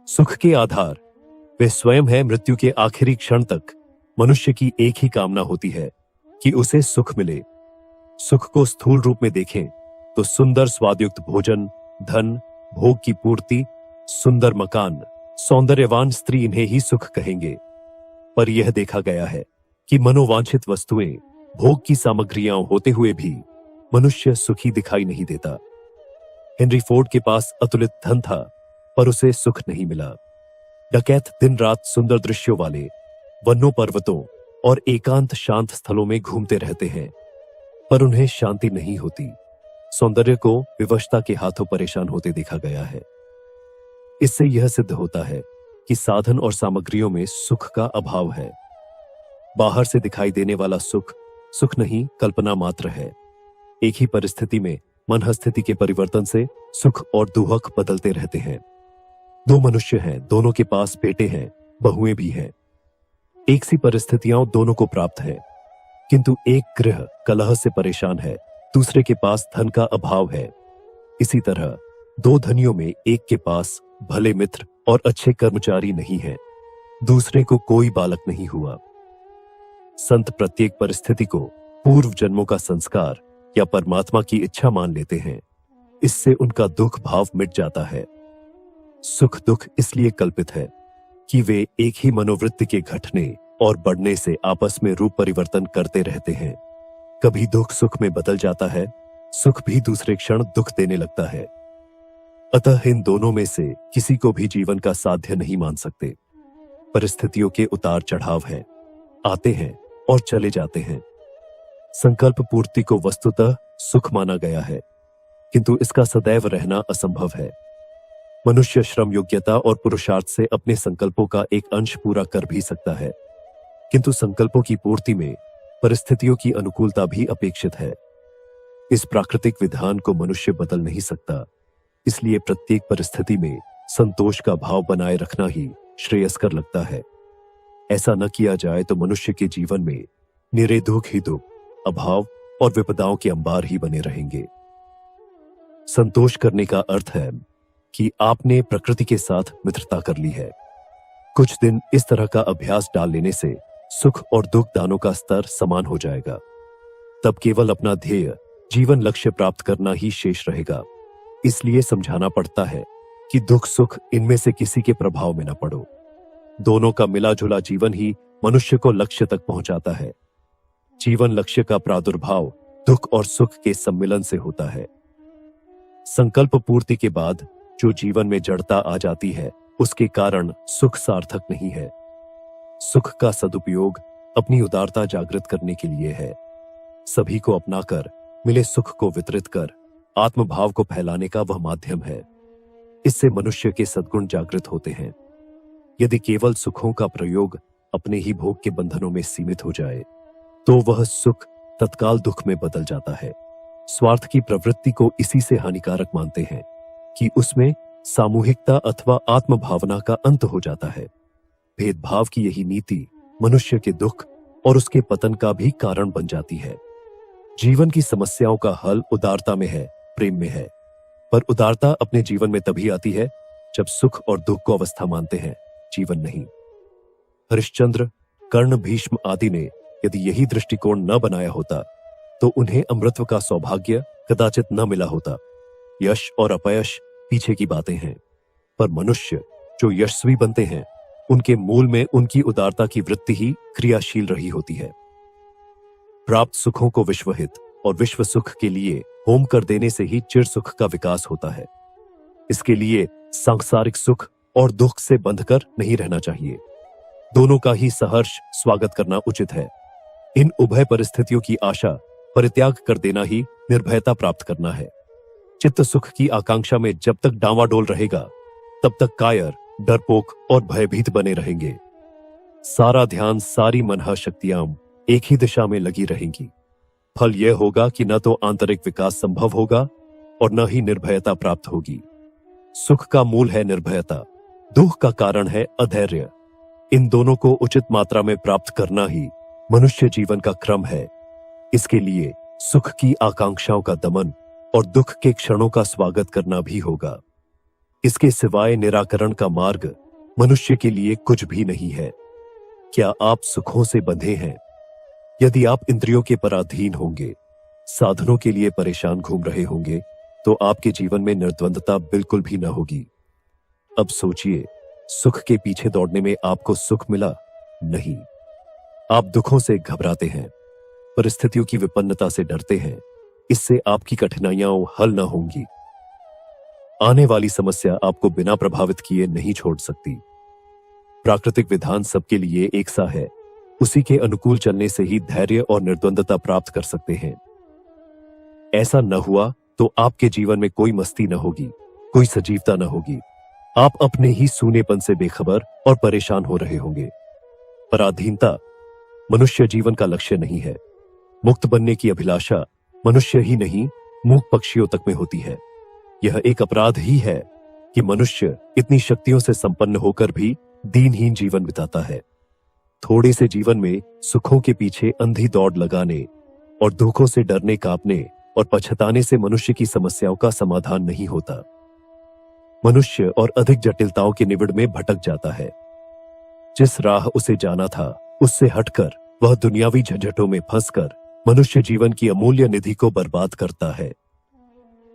सुख के आधार वे स्वयं है। मृत्यु के आखिरी क्षण तक मनुष्य की एक ही कामना होती है कि उसे सुख मिले। सुख को स्थूल रूप में देखें तो सुंदर स्वादयुक्त भोजन, धन, भोग की पूर्ति, सुंदर मकान, सौंदर्यवान स्त्री, इन्हें ही सुख कहेंगे। पर यह देखा गया है कि मनोवांछित वस्तुएं, भोग की सामग्रियां होते हुए भी मनुष्य सुखी दिखाई नहीं देता। हेनरी फोर्ड के पास अतुलित धन था पर उसे सुख नहीं मिला। डकैत दिन रात सुंदर दृश्यों वाले वनों, पर्वतों और एकांत शांत स्थलों में घूमते रहते हैं पर उन्हें शांति नहीं होती। सौंदर्य को विवशता के हाथों परेशान होते देखा गया है। इससे यह सिद्ध होता है कि साधन और सामग्रियों में सुख का अभाव है। बाहर से दिखाई देने वाला सुख सुख नहीं, कल्पना मात्र है। एक ही परिस्थिति में मनःस्थिति के परिवर्तन से सुख और दुख बदलते रहते हैं। दो मनुष्य हैं, दोनों के पास बेटे हैं, बहुएं भी हैं। एक सी परिस्थितियां दोनों को प्राप्त है, किंतु एक गृह कलह से परेशान है, दूसरे के पास धन का अभाव है। इसी तरह दो धनियों में एक के पास भले मित्र और अच्छे कर्मचारी नहीं हैं, दूसरे को कोई बालक नहीं हुआ। संत प्रत्येक परिस्थिति को पूर्व जन्मों का संस्कार या परमात्मा की इच्छा मान लेते हैं। इससे उनका दुख भाव मिट जाता है। सुख दुख इसलिए कल्पित है कि वे एक ही मनोवृत्ति के घटने और बढ़ने से आपस में रूप परिवर्तन करते रहते हैं। कभी दुख सुख में बदल जाता है, सुख भी दूसरे क्षण दुख देने लगता है। अतः इन दोनों में से किसी को भी जीवन का साध्य नहीं मान सकते। परिस्थितियों के उतार चढ़ाव हैं, आते हैं और चले जाते हैं। संकल्प पूर्ति को वस्तुतः सुख माना गया है, किंतु इसका सदैव रहना असंभव है। मनुष्य श्रम, योग्यता और पुरुषार्थ से अपने संकल्पों का एक अंश पूरा कर भी सकता है, किंतु संकल्पों की पूर्ति में परिस्थितियों की अनुकूलता भी अपेक्षित है। इस प्राकृतिक विधान को मनुष्य बदल नहीं सकता। इसलिए प्रत्येक परिस्थिति में संतोष का भाव बनाए रखना ही श्रेयस्कर लगता है। ऐसा न किया जाए तो मनुष्य के जीवन में निरे दुख ही दुख, अभाव और विपदाओं के अंबार ही बने रहेंगे। संतोष करने का अर्थ है कि आपने प्रकृति के साथ मित्रता कर ली है। कुछ दिन इस तरह का अभ्यास डाल लेने से सुख और दुख दानों का स्तर समान हो जाएगा। तब केवल अपना ध्येय, जीवन लक्ष्य प्राप्त करना ही शेष रहेगा। इसलिए समझाना पड़ता है कि दुख सुख इनमें से किसी के प्रभाव में न पड़ो। दोनों का मिला जुला जीवन ही मनुष्य को लक्ष्य तक पहुंचाता है। जीवन लक्ष्य का प्रादुर्भाव दुख और सुख के सम्मिलन से होता है। संकल्प पूर्ति के बाद जो जीवन में जड़ता आ जाती है, उसके कारण सुख सार्थक नहीं है। सुख का सदुपयोग अपनी उदारता जागृत करने के लिए है। सभी को अपनाकर मिले सुख को वितरित कर आत्मभाव को फैलाने का वह माध्यम है। इससे मनुष्य के सद्गुण जागृत होते हैं। यदि केवल सुखों का प्रयोग अपने ही भोग के बंधनों में सीमित हो जाए तो वह सुख तत्काल दुख में बदल जाता है। स्वार्थ की प्रवृत्ति को इसी से हानिकारक मानते हैं कि उसमें सामूहिकता अथवा आत्मभावना का अंत हो जाता है। भेदभाव की यही नीति मनुष्य के दुख और उसके पतन का भी कारण बन जाती है। जीवन की समस्याओं का हल उदारता में है, प्रेम में है। पर उदारता अपने जीवन में तभी आती है जब सुख और दुख को अवस्था मानते हैं, जीवन नहीं। हरिश्चंद्र, कर्ण, भीष्म आदि ने यदि यही दृष्टिकोण न बनाया होता तो उन्हें अमृतत्व का सौभाग्य कदाचित न मिला होता। यश और अपयश पीछे की बातें हैं, पर मनुष्य जो यशस्वी बनते हैं उनके मूल में उनकी उदारता की वृत्ति ही क्रियाशील रही होती है। प्राप्त सुखों को विश्वहित और विश्व सुख के लिए होम कर देने से ही चिर सुख का विकास होता है। इसके लिए सांसारिक सुख और दुख से बंधकर नहीं रहना चाहिए। दोनों का ही सहर्ष स्वागत करना उचित है। इन उभय परिस्थितियों की आशा परित्याग कर देना ही निर्भयता प्राप्त करना है। चित्त सुख की आकांक्षा में जब तक डांवाडोल रहेगा तब तक कायर, डरपोक और भयभीत बने रहेंगे। सारा ध्यान, सारी मनः शक्तियां एक ही दिशा में लगी रहेंगी। फल यह होगा कि न तो आंतरिक विकास संभव होगा और न ही निर्भयता प्राप्त होगी। सुख का मूल है निर्भयता, दुख का कारण है अधैर्य। इन दोनों को उचित मात्रा में प्राप्त करना ही मनुष्य जीवन का क्रम है। इसके लिए सुख की आकांक्षाओं का दमन और दुख के क्षणों का स्वागत करना भी होगा। इसके सिवाय निराकरण का मार्ग मनुष्य के लिए कुछ भी नहीं है। क्या आप सुखों से बंधे हैं? यदि आप इंद्रियों के पराधीन होंगे, साधनों के लिए परेशान घूम रहे होंगे, तो आपके जीवन में निर्द्वंदता बिल्कुल भी न होगी। अब सोचिए, सुख के पीछे दौड़ने में आपको सुख मिला? नहीं। आप दुखों से घबराते हैं, परिस्थितियों की विपन्नता से डरते हैं। इससे आपकी कठिनाइयां हल न होंगी। आने वाली समस्या आपको बिना प्रभावित किए नहीं छोड़ सकती। प्राकृतिक विधान सबके लिए एक सा है। उसी के अनुकूल चलने से ही धैर्य और निर्द्वंदता प्राप्त कर सकते हैं। ऐसा न हुआ तो आपके जीवन में कोई मस्ती न होगी, कोई सजीवता न होगी। आप अपने ही सूनेपन से बेखबर और परेशान हो रहे होंगे। पराधीनता मनुष्य जीवन का लक्ष्य नहीं है। मुक्त बनने की अभिलाषा मनुष्य ही नहीं, मूक पक्षियों तक में होती है। यह एक अपराध ही है कि मनुष्य इतनी शक्तियों से संपन्न होकर भी दीनहीन जीवन बिताता है। थोड़े से जीवन में सुखों के पीछे अंधी दौड़ लगाने और दुखों से डरने कांपने और पछताने से मनुष्य की समस्याओं का समाधान नहीं होता। मनुष्य और अधिक जटिलताओं के निबिड़ में भटक जाता है। जिस राह उसे जाना था, उससे हटकर वह दुनियावी झंझटों में फंसकर मनुष्य जीवन की अमूल्य निधि को बर्बाद करता है।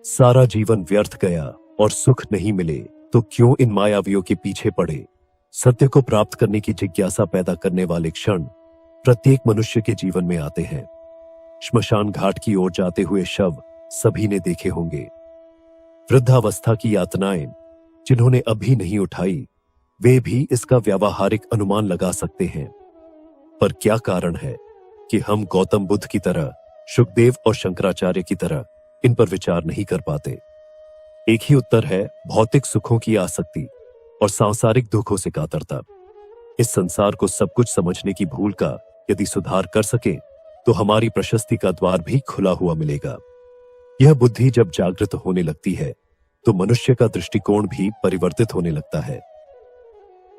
सारा जीवन व्यर्थ गया और सुख नहीं मिले तो क्यों इन मायावियों के पीछे पड़े? सत्य को प्राप्त करने की जिज्ञासा पैदा करने वाले क्षण प्रत्येक मनुष्य के जीवन में आते हैं। श्मशान घाट की ओर जाते हुए शव सभी ने देखे होंगे। वृद्धावस्था की यातनाएं जिन्होंने अभी नहीं उठाई, वे भी इसका व्यावहारिक अनुमान लगा सकते हैं। पर क्या कारण है कि हम गौतम बुद्ध की तरह, शुकदेव और शंकराचार्य की तरह इन पर विचार नहीं कर पाते? एक ही उत्तर है, भौतिक सुखों की आसक्ति और सांसारिक दुखों से कातरता। इस संसार को सब कुछ समझने की भूल का यदि सुधार कर सके तो हमारी प्रशस्ति का द्वार भी खुला हुआ मिलेगा। यह बुद्धि जब जागृत होने लगती है तो मनुष्य का दृष्टिकोण भी परिवर्तित होने लगता है।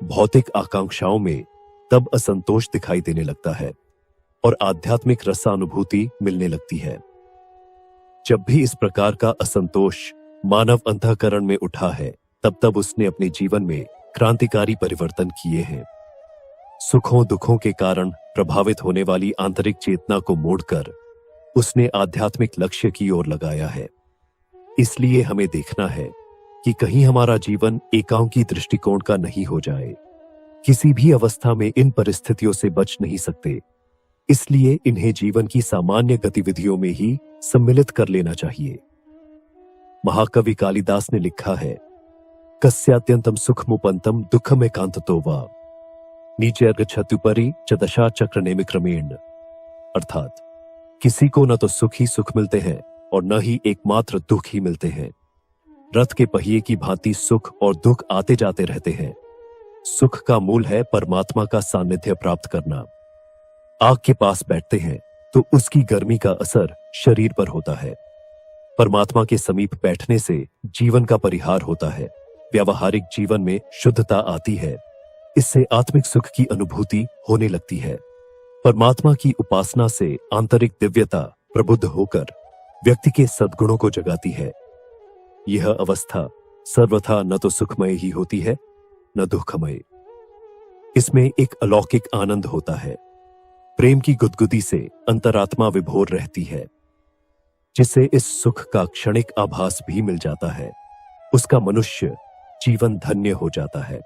भौतिक आकांक्षाओं में तब असंतोष दिखाई देने लगता है और आध्यात्मिक रसानुभूति मिलने लगती है। जब भी इस प्रकार का असंतोष मानव अंतःकरण में उठा है, तब तब उसने अपने जीवन में क्रांतिकारी परिवर्तन किए हैं। सुखों दुखों के कारण प्रभावित होने वाली आंतरिक चेतना को मोड़कर उसने आध्यात्मिक लक्ष्य की ओर लगाया है। इसलिए हमें देखना है कि कहीं हमारा जीवन एकांकी दृष्टिकोण का नहीं हो जाए। किसी भी अवस्था में इन परिस्थितियों से बच नहीं सकते, इसलिए इन्हें जीवन की सामान्य गतिविधियों में ही सम्मिलित कर लेना चाहिए। महाकवि कालिदास ने लिखा है, कस्यात्यंतम सुखमुपंतम दुखम एकांततो वा नीचे गच्छत्युपरि च दशा चक्र नेमिक्रमेण। अर्थात किसी को न तो सुख ही सुख मिलते हैं और न ही एकमात्र दुख ही मिलते हैं। रथ के पहिए की भांति सुख और दुख आते जाते रहते हैं। सुख का मूल है परमात्मा का सानिध्य प्राप्त करना। आग के पास बैठते हैं तो उसकी गर्मी का असर शरीर पर होता है। परमात्मा के समीप बैठने से जीवन का परिहार होता है। व्यावहारिक जीवन में शुद्धता आती है। इससे आत्मिक सुख की अनुभूति होने लगती है। परमात्मा की उपासना से आंतरिक दिव्यता प्रबुद्ध होकर व्यक्ति के सद्गुणों को जगाती है। यह अवस्था सर्वथा न तो सुखमय ही होती है न दुखमय। इसमें एक अलौकिक आनंद होता है। प्रेम की गुदगुदी से अंतरात्मा विभोर रहती है, जिससे इस सुख का क्षणिक आभास भी मिल जाता है। उसका मनुष्य जीवन धन्य हो जाता है।